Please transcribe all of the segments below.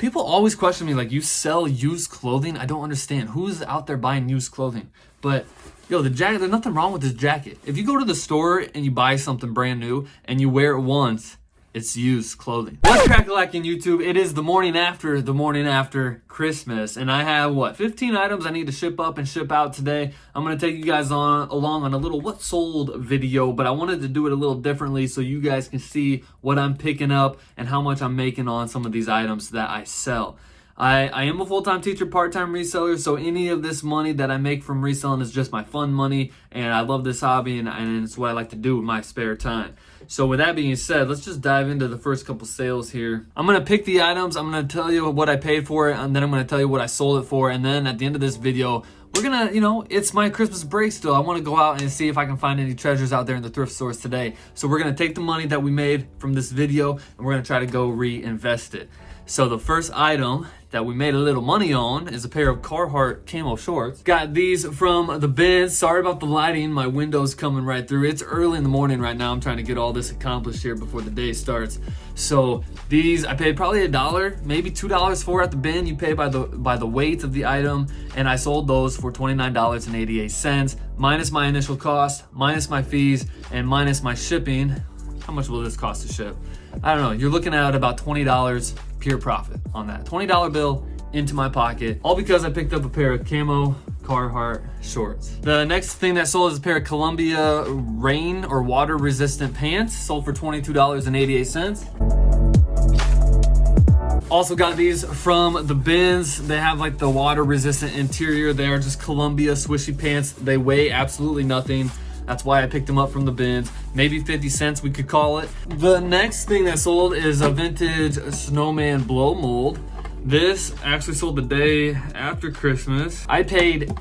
People always question me, like, you sell used clothing? I don't understand. Who's out there buying used clothing? But, yo, the jacket, there's nothing wrong with this jacket. If you go to the store and you buy something brand new and you wear it once, it's used clothing. What's crack-a-lackin' YouTube? It is the morning after Christmas, and I have, 15 items I need to ship up and ship out today. I'm gonna take you guys along on a little what sold video, but I wanted to do it a little differently so you guys can see what I'm picking up and how much I'm making on some of these items that I sell. I am a full-time teacher, part-time reseller, so any of this money that I make from reselling is just my fun money, and I love this hobby, and it's what I like to do with my spare time. So with that being said, let's just dive into the first couple sales here. I'm going to pick the items, I'm going to tell you what I paid for it, and then I'm going to tell you what I sold it for, and then at the end of this video, we're going to, it's my Christmas break still. I want to go out and see if I can find any treasures out there in the thrift stores today. So we're going to take the money that we made from this video, and we're going to try to go reinvest it. So the first item that we made a little money on is a pair of Carhartt camo shorts. Got these from the bins. Sorry about the lighting, my window's coming right through. It's early in the morning right now. I'm trying to get all this accomplished here before the day starts. So these, I paid probably $1, maybe $2 for at the bin. You pay by the weight of the item, and I sold those for $29.88, minus my initial cost, minus my fees, and minus my shipping. How much will this cost to ship? I don't know. You're looking at about $20 pure profit on that. $20 bill into my pocket, all because I picked up a pair of camo Carhartt shorts. The next thing that sold is a pair of Columbia rain or water resistant pants, sold for $22.88. Also got these from the bins. They have like the water resistant interior. They are just Columbia swishy pants. They weigh absolutely nothing. That's why I picked them up from the bins. Maybe 50 cents, we could call it. The next thing that sold is a vintage snowman blow mold. This actually sold the day after Christmas. I paid,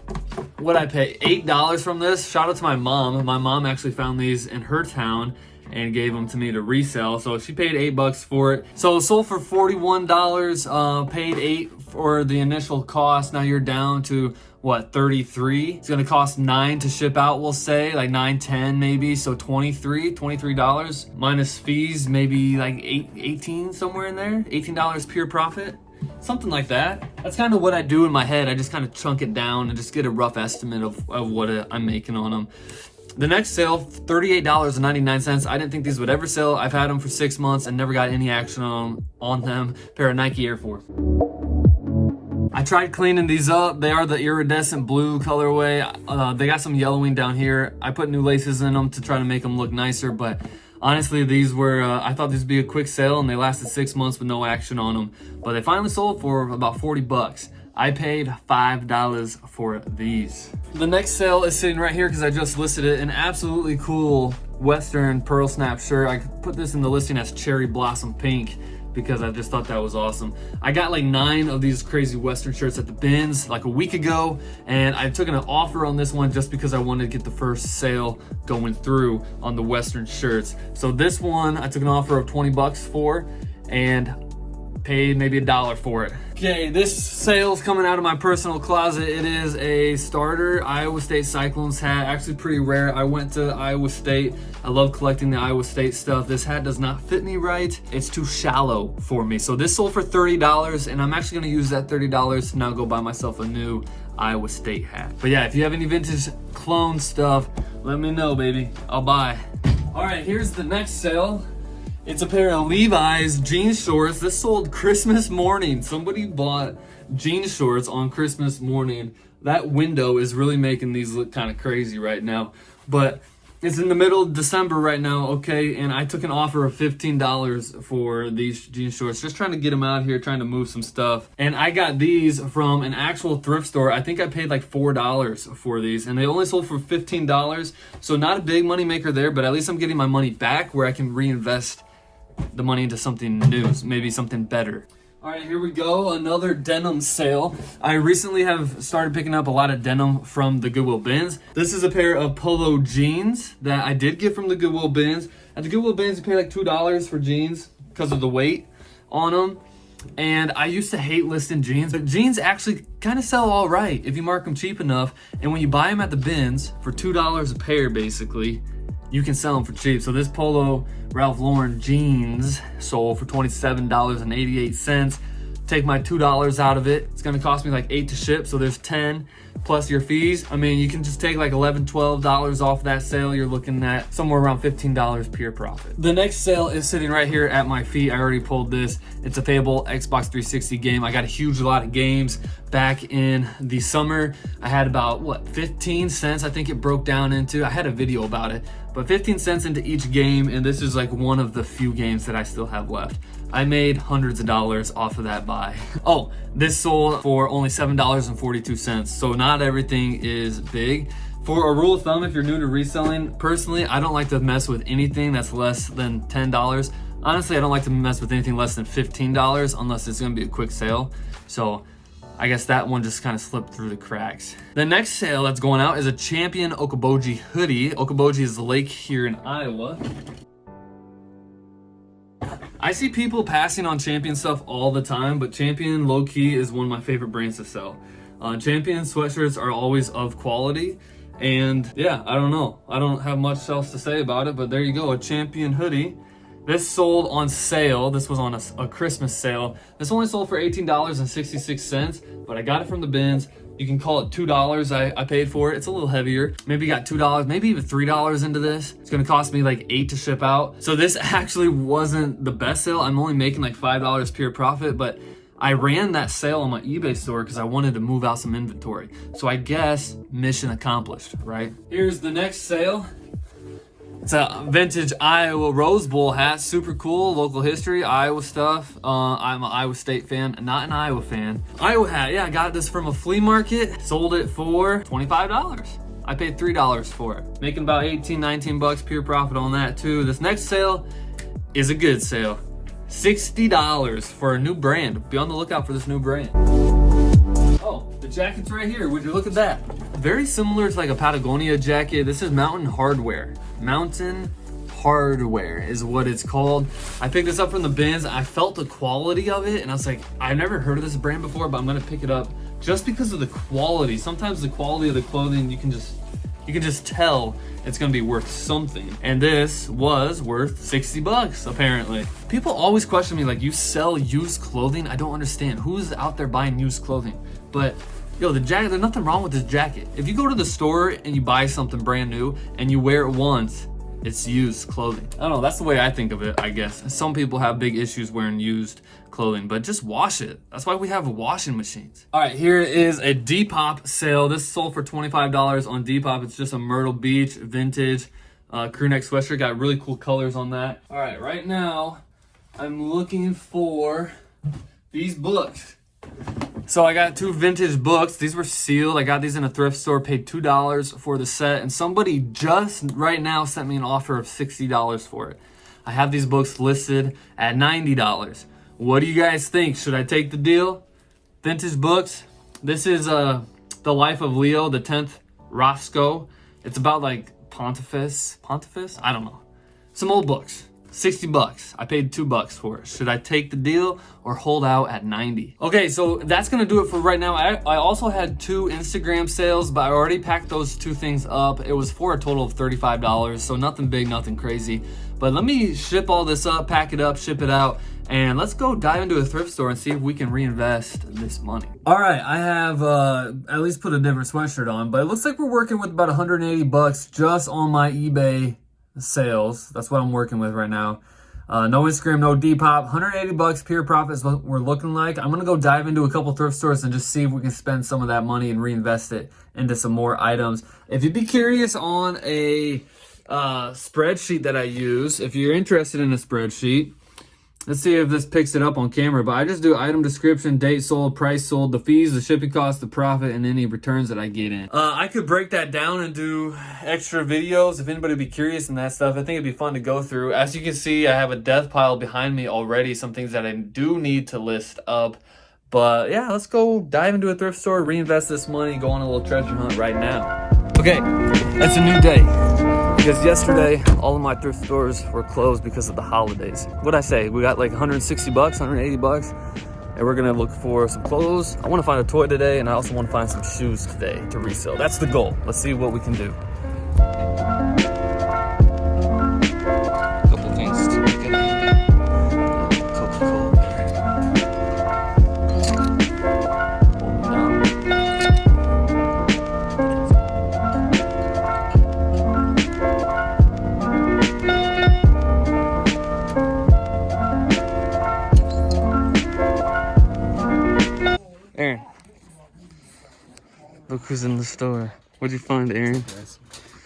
$8 from this. Shout out to my mom. My mom actually found these in her town and gave them to me to resell. So she paid $8 for it. So it sold for $41, paid $8 for the initial cost. Now you're down to $33. It's gonna cost $9 to ship out, we'll say, like $9, $10 maybe. So $23 minus fees, maybe like 18 somewhere in there. $18 pure profit. Something like that. That's kind of what I do in my head. I just kind of chunk it down and just get a rough estimate of what I'm making on them. The next sale, $38.99. I didn't think these would ever sell. I've had them for 6 months and never got any action on them. Pair of Nike Air Force. I tried cleaning these up. They are the iridescent blue colorway. They got some yellowing down here. I put new laces in them to try to make them look nicer, but honestly, these were, I thought this would be a quick sale, and they lasted 6 months with no action on them. But they finally sold for about 40 bucks. I paid $5 for these. The next sale is sitting right here because I just listed it. An absolutely cool Western pearl snap shirt. I put this in the listing as cherry blossom pink because I just thought that was awesome. I got like 9 of these crazy Western shirts at the bins like a week ago, and I took an offer on this one just because I wanted to get the first sale going through on the Western shirts. So this one I took an offer of 20 bucks for and paid maybe $1 for it. Okay, this sale's coming out of my personal closet. It is a starter Iowa State Cyclones hat, actually pretty rare. I went to Iowa State. I love collecting the Iowa State stuff. This hat does not fit me right. It's too shallow for me. So this sold for $30, and I'm actually gonna use that $30 to now go buy myself a new Iowa State hat. But yeah, if you have any vintage clone stuff, let me know, baby. I'll buy. All right, here's the next sale. It's a pair of Levi's jean shorts. This sold Christmas morning. Somebody bought jean shorts on Christmas morning. That window is really making these look kind of crazy right now. But it's in the middle of December right now, okay? And I took an offer of $15 for these jean shorts. Just trying to get them out here, trying to move some stuff. And I got these from an actual thrift store. I think I paid like $4 for these, and they only sold for $15. So not a big money maker there, but at least I'm getting my money back where I can reinvest the money into something new, maybe something better. All right, here we go. Another denim sale. I recently have started picking up a lot of denim from the Goodwill bins. This is a pair of polo jeans that I did get from the Goodwill bins. At the Goodwill bins, you pay like $2 for jeans because of the weight on them. And I used to hate listing jeans, but jeans actually kind of sell all right if you mark them cheap enough. And when you buy them at the bins for $2 a pair, basically, you can sell them for cheap. So this polo Ralph Lauren jeans sold for $27.88. take my $2 out of it. It's gonna cost me like $8 to ship, so there's 10 plus your fees. I mean, you can just take like $11, $12 off that sale. You're looking at somewhere around $15 pure profit. The next sale is sitting right here at my feet. I already pulled this. It's a Fable Xbox 360 game. I got a huge lot of games back in the summer. I had about, what, 15 cents I think it broke down into. I had a video about it, but 15 cents into each game, and this is like one of the few games that I still have left. I made hundreds of dollars off of that buy. Oh, this sold for only $7.42. So not everything is big. For a rule of thumb, if you're new to reselling, personally, I don't like to mess with anything that's less than $10. Honestly, I don't like to mess with anything less than $15 unless it's gonna be a quick sale. So I guess that one just kind of slipped through the cracks. The next sale that's going out is a Champion Okoboji hoodie. Okoboji is the lake here in Iowa. I see people passing on Champion stuff all the time, but Champion low-key is one of my favorite brands to sell. Champion sweatshirts are always of quality, and yeah, I don't know. I don't have much else to say about it, but there you go, a Champion hoodie. This sold on sale. This was on a Christmas sale. This only sold for $18.66, but I got it from the bins. You can call it $2 I paid for it. It's a little heavier. Maybe got $2, maybe even $3 into this. It's gonna cost me like $8 to ship out. So this actually wasn't the best sale. I'm only making like $5 pure profit, but I ran that sale on my eBay store because I wanted to move out some inventory. So I guess mission accomplished, right? Here's the next sale. It's a vintage Iowa Rose Bowl hat, super cool, local history, Iowa stuff. I'm an Iowa State fan, not an Iowa fan. Iowa hat, yeah, I got this from a flea market, sold it for $25. I paid $3 for it. Making about 18, 19 bucks pure profit on that too. This next sale is a good sale. $60 for a new brand. Be on the lookout for this new brand. Oh, the jacket's right here, would you look at that? Very similar to like a Patagonia jacket. This is Mountain Hardwear. Mountain Hardwear is what it's called. I picked this up from the bins. I felt the quality of it and I was like, I've never heard of this brand before, but I'm gonna pick it up just because of the quality. Sometimes the quality of the clothing, you can just tell it's gonna be worth something. And this was worth 60 bucks apparently. People always question me like, you sell used clothing? I don't understand. Who's out there buying used clothing? But yo, the jacket, there's nothing wrong with this jacket. If you go to the store and you buy something brand new and you wear it once, it's used clothing. I don't know, that's the way I think of it, I guess. Some people have big issues wearing used clothing, but just wash it. That's why we have washing machines. All right, here is a Depop sale. This sold for $25 on Depop. It's just a Myrtle Beach vintage crew neck sweatshirt. Got really cool colors on that. All right, right now, I'm looking for these books. So I got two vintage books. These were sealed. I got these in a thrift store, paid $2 for the set, and somebody just right now sent me an offer of $60 for it. I have these books listed at $90. What do you guys think? Should I take the deal? Vintage books. This is The Life of Leo, the 10th Roscoe. It's about like Pontifex? I don't know. Some old books. 60 bucks. I paid $2 for it. Should I take the deal or hold out at 90? Okay, so that's gonna do it for right now. I also had 2 Instagram sales, but I already packed those 2 things up. It was for a total of $35, so nothing big, nothing crazy. But let me ship all this up, pack it up, ship it out, and let's go dive into a thrift store and see if we can reinvest this money. All right, I have at least put a different sweatshirt on, but it looks like we're working with about 180 bucks just on my eBay sales. That's what I'm working with right now. No Instagram, no Depop. 180 bucks pure profit is what we're looking like. I'm gonna go dive into a couple thrift stores and just see if we can spend some of that money and reinvest it into some more items. If you'd be curious on a spreadsheet that I use, if you're interested in a spreadsheet, let's see if this picks it up on camera, but I just do item description, date sold, price sold, the fees, the shipping cost, the profit, and any returns that I get in. I could break that down and do extra videos if anybody would be curious in that stuff. I think it'd be fun to go through. As you can see, I have a death pile behind me already, some things that I do need to list up. But yeah, let's go dive into a thrift store, reinvest this money, go on a little treasure hunt right now. Okay, that's a new day. Because yesterday, all of my thrift stores were closed because of the holidays. What'd I say? We got like 160 bucks, 180 bucks, and we're gonna look for some clothes. I wanna find a toy today, and I also wanna find some shoes today to resell. That's the goal. Let's see what we can do. Couple things to look at. Coca-Cola. Look who's in the store. What'd you find, Aaron? Yes.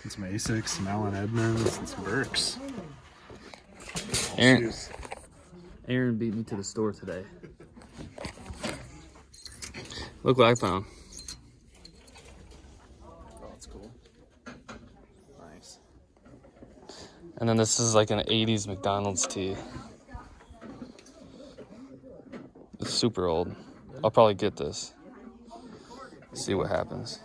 Some Asics, some Allen Edmonds, and some Burks. Aaron beat me to the store today. Look what I found. Oh, that's cool. Nice. And then this is like an 80s McDonald's tee. It's super old. I'll probably get this. See what happens.